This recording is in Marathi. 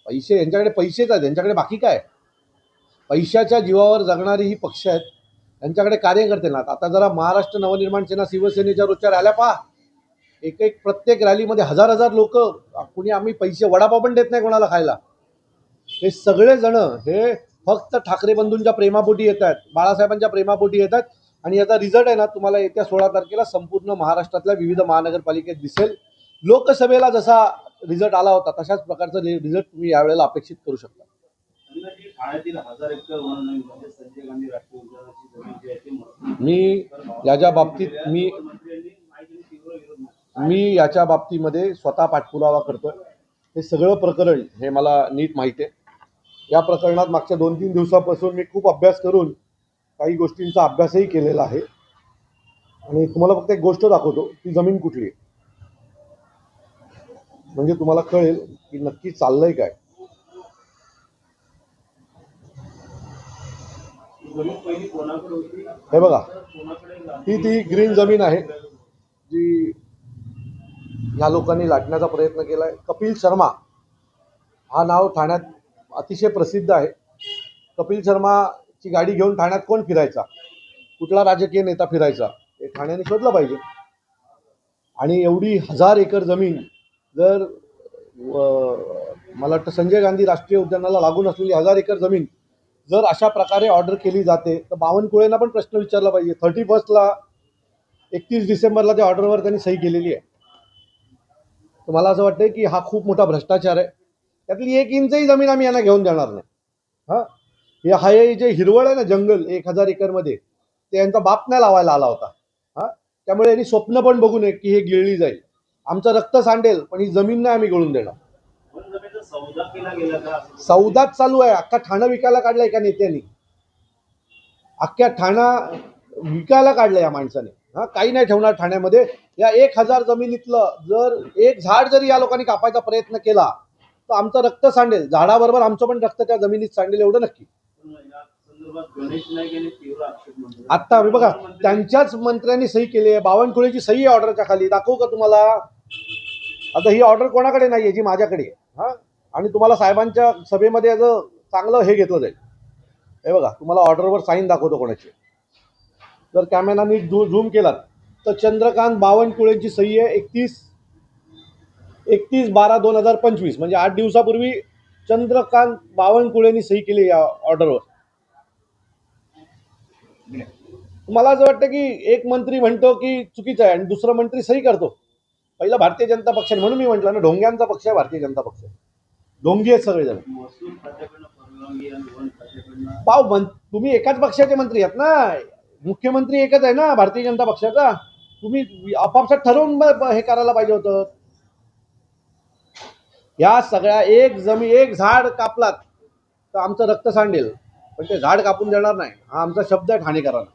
पैसे यांच्याकडे पैसेच आहेत, यांच्याकडे बाकी काय? पैशाच्या जीवावर जगणारी ही पक्ष आहेत, यांच्याकडे कार्यकर्ते नाहीत. आता जरा महाराष्ट्र नवनिर्माण सेना शिवसेनेच्या रोजच्या रॅल्या पहा. एक एक प्रत्येक रॅलीमध्ये हजार हजार लोक. कुणी आम्ही पैसे वडापाव पण देत नाही कोणाला खायला. हे सगळे जण हे फक्त ठाकरे बंधूंच्या प्रेमापोटी येत आहेत, बाळासाहेबांच्या प्रेमापोटी येत आहेत. आणि याचा रिझल्ट आहे ना, तुम्हाला येत्या 16 तारखेला संपूर्ण महाराष्ट्रातल्या विविध महानगरपालिकेत दिसेल. लोकसभेला जसा रिझल्ट आला होता तशाच प्रकारचा रिझल्ट तुम्ही यावेळेला अपेक्षित करू शकता. मी याच्या बाबतीमध्ये स्वतः पाठपुरावा करतोय. हे सगळं प्रकरण हे मला नीट माहिती आहे. या प्रकरणात मागच्या 2-3 दिवसापासून मी खूप अभ्यास करून काही गोष्टींचा अभ्यासही केलेला आहे. आणि तुम्हाला फक्त एक गोष्ट दाखवतो, ती जमीन कुठली आहे, म्हणजे तुम्हाला कळेल की नक्की चाललंय काय. हे बघा, ती ग्रीन जमीन आहे जी या लोकांनी लाटण्याचा प्रयत्न केलाय. कपिल शर्मा हा नाव ठाण्यात अतिशय प्रसिद्ध आहे. कपिल शर्माची गाडी घेऊन ठाण्यात कोण फिरायचा, कुठला राजकीय नेता फिरायचा, हे ठाण्याने शोधलं पाहिजे. आणि एवढी 1000 एकर जमीन जर मला वाटतं संजय गांधी राष्ट्रीय उद्यानाला लागून असलेली 1000 एकर जमीन जर अशा प्रकारे ऑर्डर केली जाते तर बावनकुळेंना पण प्रश्न विचारला पाहिजे. 31ला 31 डिसेंबरला त्या ऑर्डरवर त्यांनी सही केलेली आहे. तर मला असं वाटतं की हा खूप मोठा भ्रष्टाचार आहे. त्यातली 1 इंचही जमीन आम्ही यांना घेऊन देणार नाही. हे जे हिरवळ आहे ना जंगल 1000 एकरमध्ये, ते यांचा बाप नाही लावायला आला होता. त्यामुळे यांनी स्वप्न पण बघू नये की हे गिळली जाईल. आमचं रक्त सांडेल पण ही जमीन नाही आम्ही गळून देणार. सौदाच चालू आहे. अख्खा ठाणा विकायला काढलाय एका नेत्यांनी. अख्ख्या ठाणा विकायला काढलं या माणसाने. काही नाही ठेवणार ठाण्यामध्ये. या 1000 जमिनीतलं जर एक झाड जरी या लोकांनी कापायचा प्रयत्न केला तर आमचं रक्त सांडेल. झाडाबरोबर आमचं पण रक्त त्या जमिनीत सांडेल एवढं नक्की. आता बघा, त्यांच्याच मंत्र्यांनी सही केली आहे. बावनकुळेची सही आहे ऑर्डरच्या खाली. दाखवू का तुम्हाला? आता ही ऑर्डर कोणाकडे नाहीये, जी माझ्याकडे आहे. आणि तुम्हाला साहेबांच्या सभेमध्ये याचं चांगलं हे घेतलं जाईल. हे बघा, तुम्हाला ऑर्डरवर साईन दाखवतो कोणाची. जर कॅमेरा नीट झूम केलात तर चंद्रकांत बावनकुळेंची सही आहे. 31/12/2025 म्हणजे 8 दिवसापूर्वी चंद्रकांत बावनकुळेंनी सही केली या ऑर्डरवर. मला असं वाटतं की एक मंत्री म्हणतो की चुकीचं आहे आणि दुसरा मंत्री सही करतो. पहिला भारतीय जनता पक्ष, म्हणून मी म्हटलं ना, ढोंग्यांचा पक्ष आहे भारतीय जनता पक्ष. ढोंगी आहेत सगळेजण. तुम्ही एकाच पक्षाचे मंत्री आहात ना, मुख्यमंत्री एकच आहे ना भारतीय जनता पक्षाचा. तुम्ही आपापसात ठरवून हे करायला पाहिजे होतं. या सगळ्या एक झाड कापलात तर आमचं रक्त सांडेल, पण ते झाड कापून देणार नाही. हा आमचा शब्द आहे ठाणेकरांना.